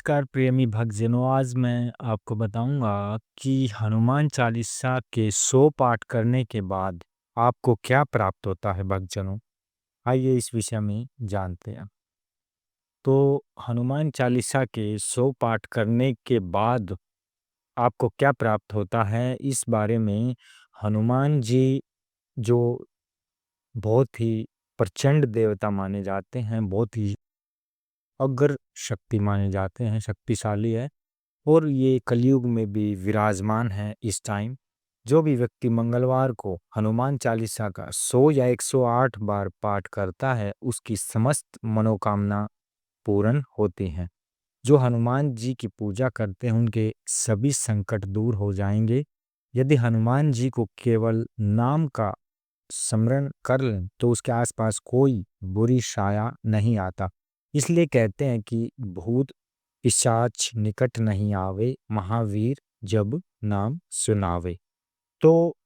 नमस्कार प्रेमी भक्तजनों, आज मैं आपको बताऊंगा कि हनुमान चालीसा के 100 पाठ करने के बाद आपको क्या प्राप्त होता है भक्तजनों। आइए इस विषय में जानते हैं। तो हनुमान चालीसा के 100 पाठ करने के बाद आपको क्या प्राप्त होता है, इस बारे में हनुमान जी जो बहुत ही प्रचंड देवता माने जाते हैं, बहुत ही अग्र शक्ति माने जाते हैं, शक्तिशाली है और ये कलयुग में भी विराजमान है इस टाइम। जो भी व्यक्ति मंगलवार को हनुमान चालीसा का 100 या 108 बार पाठ करता है, उसकी समस्त मनोकामना पूर्ण होती हैं। जो हनुमान जी की पूजा करते हैं, उनके सभी संकट दूर हो जाएंगे। यदि हनुमान जी को केवल नाम का स्मरण कर लें, तो उसके आसपास कोई बुरी छाया नहीं आता। इसलिए कहते हैं कि भूत पिशाच निकट नहीं आवे, महावीर जब नाम सुनावे। तो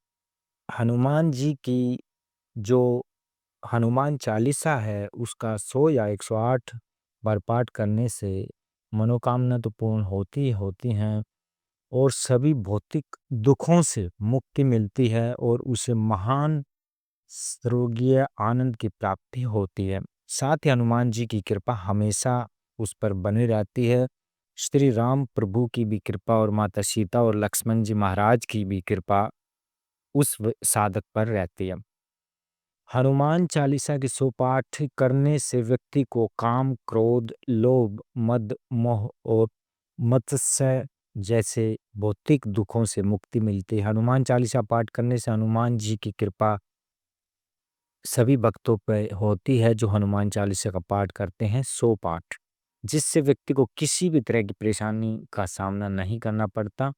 हनुमान जी की जो हनुमान चालीसा है, उसका 100 या 108 बार पाठ करने से मनोकामना तो पूर्ण होती ही होती हैं और सभी भौतिक दुखों से मुक्ति मिलती है और उसे महान स्वर्गीय आनंद की प्राप्ति होती है। साथ ही हनुमान जी की कृपा हमेशा उस पर बनी रहती है। श्री राम प्रभु की भी कृपा और माता सीता और लक्ष्मण जी महाराज की भी कृपा उस साधक पर रहती है। हनुमान चालीसा की 100 पाठ करने से व्यक्ति को काम, क्रोध, लोभ, मद, मोह और मत्सर्य जैसे भौतिक दुखों से मुक्ति मिलती है। हनुमान चालीसा पाठ करने से हनुमान जी की कृपा सभी भक्तों पे होती है जो हनुमान चालीसा का पाठ करते हैं 100 पाठ, जिससे व्यक्ति को किसी भी तरह की परेशानी का सामना नहीं करना पड़ता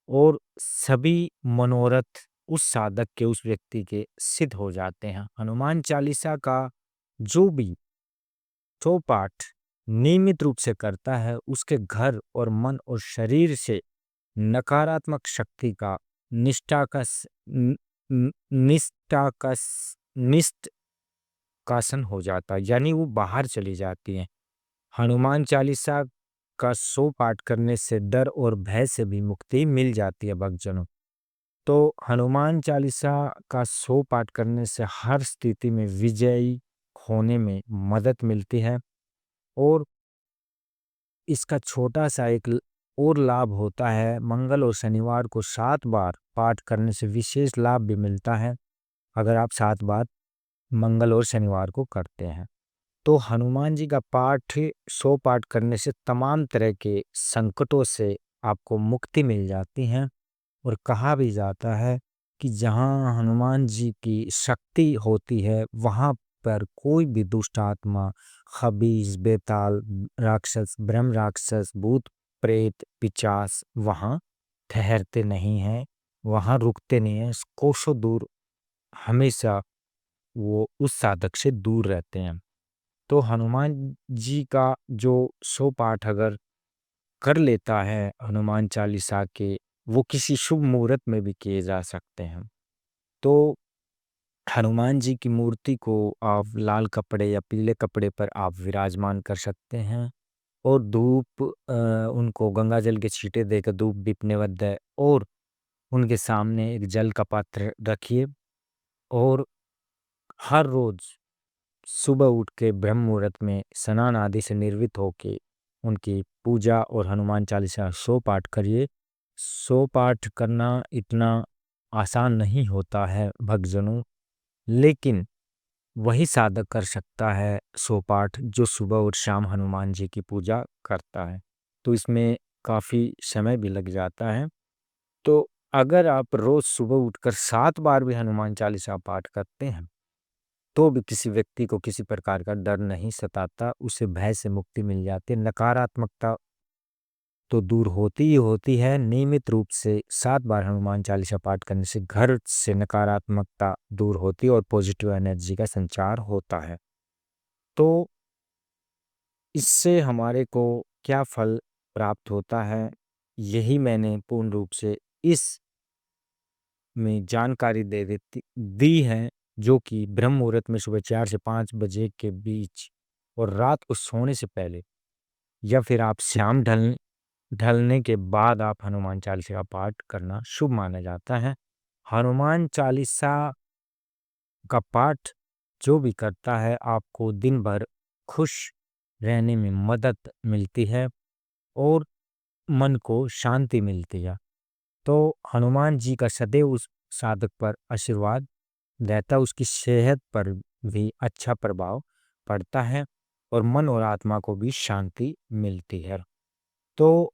और सभी मनोरथ उस साधक के, उस व्यक्ति के सिद्ध हो जाते हैं। हनुमान चालीसा का जो भी 100 पाठ नियमित रूप से करता है, उसके घर और मन और शरीर से नकारात्मक शक्ति का निष्ठा का स- न- न- निष्ठा का स- निष्कासन हो जाता है, यानी वो बाहर चली जाती है। हनुमान चालीसा का 100 पाठ करने से डर और भय से भी मुक्ति मिल जाती है भक्तजनों। तो हनुमान चालीसा का 100 पाठ करने से हर स्थिति में विजयी होने में मदद मिलती है और इसका छोटा सा एक और लाभ होता है। मंगल और शनिवार को 7 बार पाठ करने से विशेष लाभ भी मिलता है, अगर आप 7 बार मंगल और शनिवार को करते हैं। तो हनुमान जी का पाठ 100 पाठ करने से तमाम तरह के संकटों से आपको मुक्ति मिल जाती है और कहा भी जाता है कि जहाँ हनुमान जी की शक्ति होती है, वहाँ पर कोई भी दुष्ट आत्मा, खबीज, बेताल, राक्षस, ब्रह्म राक्षस, भूत प्रेत, पिचास वहाँ ठहरते नहीं हैं, वहाँ रुकते नहीं हैं। कोसों दूर हमेशा वो उस साधक से दूर रहते हैं। तो हनुमान जी का जो 100 पाठ अगर कर लेता है हनुमान चालीसा के, वो किसी शुभ मुहूर्त में भी किए जा सकते हैं। तो हनुमान जी की मूर्ति को आप लाल कपड़े या पीले कपड़े पर आप विराजमान कर सकते हैं और धूप उनको गंगा जल के छींटे देकर धूप दीप नैवेद्य और उनके सामने एक जल का पात्र रखिए और हर रोज सुबह उठ के ब्रह्म मुहूर्त में स्नान आदि से निर्वित होके उनकी पूजा और हनुमान चालीसा 100 पाठ करिए। 100 पाठ करना इतना आसान नहीं होता है भक्तजनों, लेकिन वही साधक कर सकता है 100 पाठ जो सुबह और शाम हनुमान जी की पूजा करता है। तो इसमें काफ़ी समय भी लग जाता है। तो अगर आप रोज़ सुबह उठकर 7 बार भी हनुमान चालीसा पाठ करते हैं, तो भी किसी व्यक्ति को किसी प्रकार का डर नहीं सताता, उसे भय से मुक्ति मिल जाती है। नकारात्मकता तो दूर होती ही होती है। नियमित रूप से 7 बार हनुमान चालीसा पाठ करने से घर से नकारात्मकता दूर होती है और पॉजिटिव एनर्जी का संचार होता है। तो इससे हमारे को क्या फल प्राप्त होता है, यही मैंने पूर्ण रूप से इस में जानकारी दे देती दी है, जो कि ब्रह्म मुहूर्त में सुबह 4 से 5 बजे के बीच और रात को सोने से पहले या फिर आप शाम ढलने के बाद आप हनुमान चालीसा का पाठ करना शुभ माना जाता है। हनुमान चालीसा का पाठ जो भी करता है आपको दिन भर खुश रहने में मदद मिलती है और मन को शांति मिलती है। तो हनुमान जी का सदैव उस साधक पर आशीर्वाद रहता है, उसकी सेहत पर भी अच्छा प्रभाव पड़ता है और मन और आत्मा को भी शांति मिलती है। तो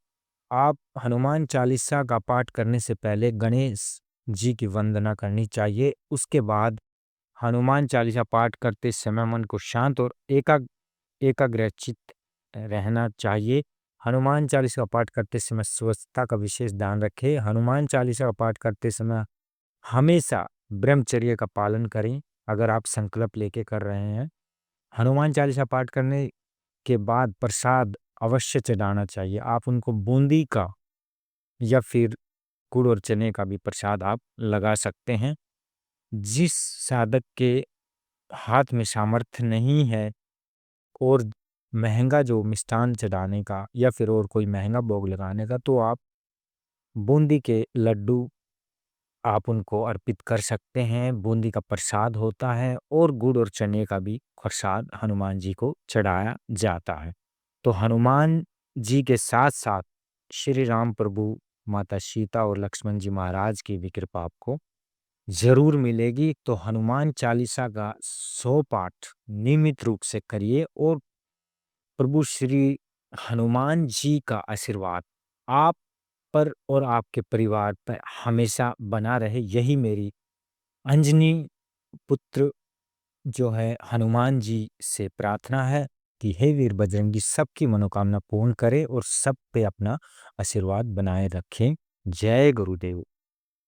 आप हनुमान चालीसा का पाठ करने से पहले गणेश जी की वंदना करनी चाहिए। उसके बाद हनुमान चालीसा पाठ करते समय मन को शांत और एकाग्रचित्त रहना चाहिए। हनुमान चालीसा का पाठ करते समय स्वच्छता का विशेष ध्यान रखें। हनुमान चालीसा का पाठ करते समय हमेशा ब्रह्मचर्य का पालन करें अगर आप संकल्प लेके कर रहे हैं। हनुमान चालीसा पाठ करने के बाद प्रसाद अवश्य चढ़ाना चाहिए। आप उनको बूंदी का या फिर गुड़ और चने का भी प्रसाद आप लगा सकते हैं। जिस साधक के हाथ में सामर्थ्य नहीं है और महंगा जो मिष्ठान चढ़ाने का या फिर और कोई महंगा भोग लगाने का, तो आप बूंदी के लड्डू आप उनको अर्पित कर सकते हैं। बूंदी का प्रसाद होता है और गुड़ और चने का भी प्रसाद हनुमान जी को चढ़ाया जाता है। तो हनुमान जी के साथ साथ श्री राम प्रभु, माता सीता और लक्ष्मण जी महाराज की भी कृपा आपको जरूर मिलेगी। तो हनुमान चालीसा का 100 पाठ नियमित रूप से करिए और प्रभु श्री हनुमान जी का आशीर्वाद आप पर और आपके परिवार पर हमेशा बना रहे। यही मेरी अंजनी पुत्र जो है हनुमान जी से प्रार्थना है कि हे वीर बजरंगी सबकी मनोकामना पूर्ण करे और सब पे अपना आशीर्वाद बनाए रखें। जय गुरुदेव।